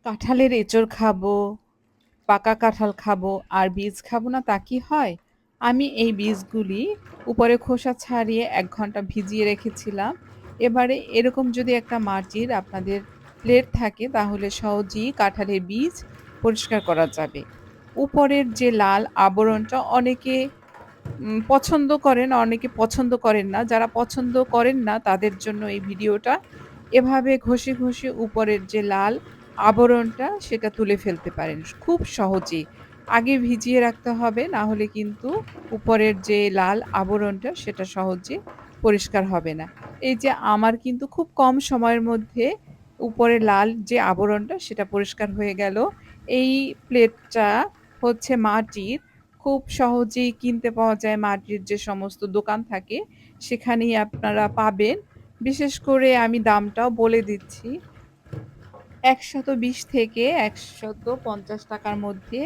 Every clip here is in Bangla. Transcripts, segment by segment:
কাঁঠালের এঁচড় খাবো, পাকা কাঁঠাল খাবো আর বীজ খাবো না তা কি হয়? আমি এই বীজগুলি উপরে খোসা ছাড়িয়ে ১ ঘন্টা ভিজিয়ে রেখেছিলাম। এবারে এরকম যদি একটা মাটির আপনাদের প্লেট থাকে তাহলে সহজেই কাঁঠালের বীজ পরিষ্কার করা যাবে। উপরের যে লাল আবরণটা অনেকে পছন্দ করেন, অনেকে পছন্দ করেন না। যারা পছন্দ করেন না তাদের জন্য এই ভিডিওটা। এভাবে ঘষে, ঘষে উপরের যে লাল আবরণটা সেটা তুলে ফেলতে পারেন খুব সহজেই। আগে ভিজিয়ে রাখতে হবে, না হলে কিন্তু উপরের যে লাল আবরণটা সেটা সহজে পরিষ্কার হবে না। এই যে আমার কিন্তু খুব কম সময়ের মধ্যে উপরে লাল যে আবরণটা সেটা পরিষ্কার হয়ে গেল। এই প্লেটটা হচ্ছে মাটির। খুব সহজেই কিনতে পাওয়া যায় মাটির যে সমস্ত দোকান থাকে সেখানেই আপনারা পাবেন। বিশেষ করে আমি দামটাও বলে দিচ্ছি। ৳১২০ থেকে ৳১৫০ মধ্যে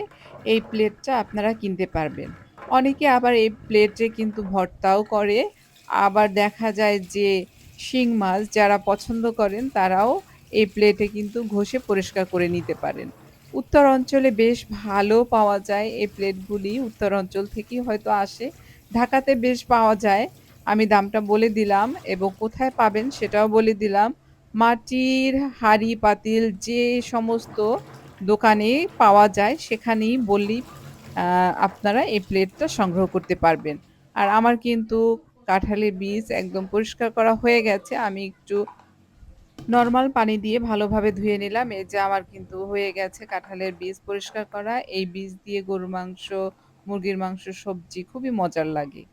এই প্লেটটা আপনারা কিনতে পারবেন। অনেকে আবার এই প্লেটে কিন্তু ভর্তাও করে। আবার দেখা যায় যে শিং মাছ যারা পছন্দ করেন তারাও এই প্লেটে কিন্তু ঘষে পরিষ্কার করে নিতে পারেন। উত্তর অঞ্চলে বেশ ভালো পাওয়া যায় এই প্লেটগুলি। উত্তর অঞ্চল থেকেই হয়তো আসে। ঢাকাতে বেশ পাওয়া যায়। আমি দামটা বলে দিলাম এবং কোথায় পাবেন সেটাও বলে দিলাম। মাটির হাঁড়ি-পাতিল যে সমস্ত দোকানে পাওয়া যায় সেখানেই বললেই আ আপনারা এই প্লেটটা সংগ্রহ করতে পারবেন। আর আমার কিন্তু কাঁঠালের বীজ একদম পরিষ্কার করা হয়ে গেছে। আমি একটু নরমাল পানি দিয়ে ভালোভাবে ধুয়ে নিলাম। এই যে আমার কিন্তু হয়ে গেছে কাঁঠালের বীজ পরিষ্কার করা। এই বীজ দিয়ে গরুর মাংস, মুরগির মাংস, সবজি খুবই মজার লাগে।